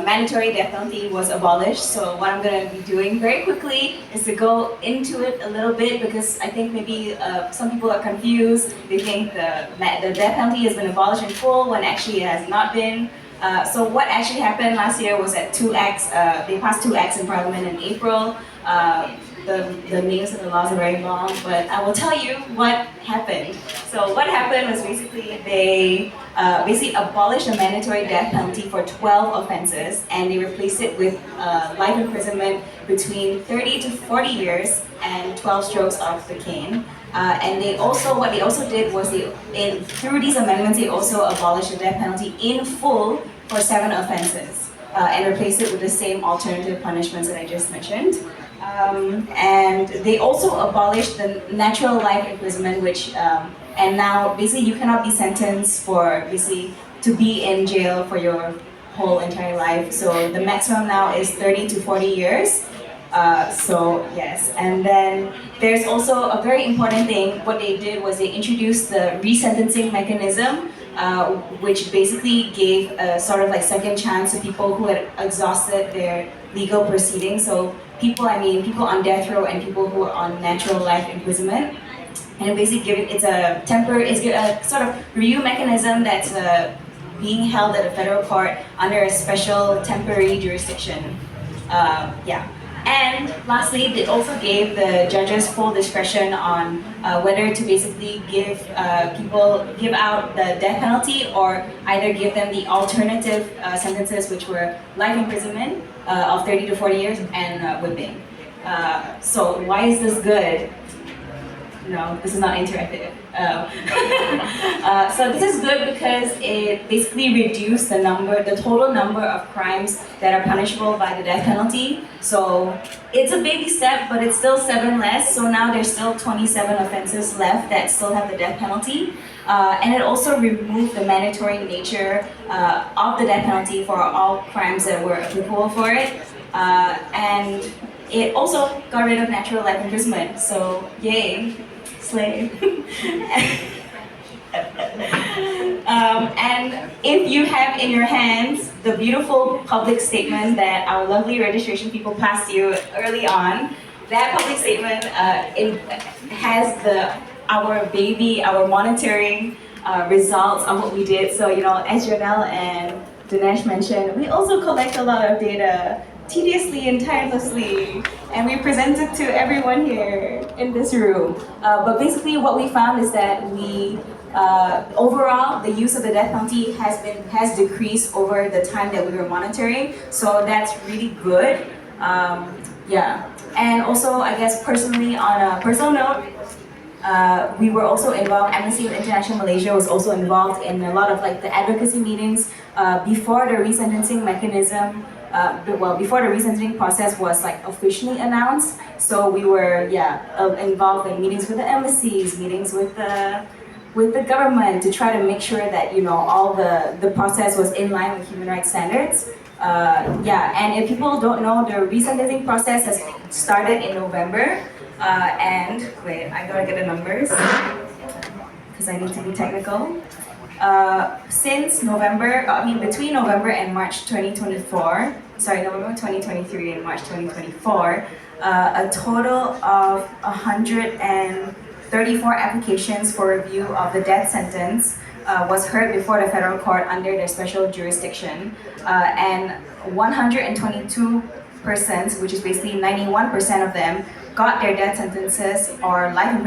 mandatory death penalty was abolished. So what I'm going to be doing very quickly is to go into it a little bit, because I think maybe some people are confused. They think the death penalty has been abolished in full when actually it has not been. So what actually happened last year was that two acts, they passed two acts in Parliament in April. The names of the laws are very long, but I will tell you what happened. So what happened was basically they basically abolished the mandatory death penalty for 12 offenses, and they replaced it with life imprisonment between 30 to 40 years and 12 strokes of the cane. And what they also did was through these amendments, they also abolished the death penalty in full for 7 offenses and replaced it with the same alternative punishments that I just mentioned. And they also abolished the natural life imprisonment, which and now basically you cannot be sentenced for basically to be in jail for your whole entire life. So the maximum now is 30 to 40 years. So yes, and then there's also a very important thing. What they did was they introduced the resentencing mechanism, which basically gave a sort of like second chance to people who had exhausted their legal proceedings. So people on death row and people who are on natural life imprisonment. And basically it's a sort of review mechanism that's being held at a federal court under a special temporary jurisdiction. Yeah. And lastly, they also gave the judges full discretion on whether to basically give out the death penalty, or either give them the alternative sentences, which were life imprisonment of 30 to 40 years and whipping. So why is this good? No, this is not interactive. So this is good because it basically reduced the total number of crimes that are punishable by the death penalty. So it's a baby step, but it's still 7 less. So now there's still 27 offenses left that still have the death penalty. And it also removed the mandatory nature of the death penalty for all crimes that were applicable for it. And it also got rid of natural life imprisonment. So yay. Slave. And if you have in your hands the beautiful public statement that our lovely registration people passed you early on, that public statement it has our monitoring results on what we did. So as Janelle and Dinesh mentioned, we also collect a lot of data tediously and tirelessly, and we present it to everyone here in this room. But basically what we found is that overall the use of the death penalty has decreased over the time that we were monitoring, so that's really good. Yeah, and also I guess personally, on a personal note, we were also involved, Amnesty International Malaysia was also involved in a lot of like the advocacy meetings before the resentencing mechanism, before the resentencing process was like officially announced. So we were involved in meetings with the embassies, meetings with the government to try to make sure that all the process was in line with human rights standards. And if people don't know, the resentencing process has started in November. And wait, I gotta get the numbers because I need to be technical. Since between November and March 2024, November 2023 and March 2024, a total of 134 applications for review of the death sentence was heard before the federal court under their special jurisdiction, and 122 persons, which is basically 91% of them, got their death sentences or life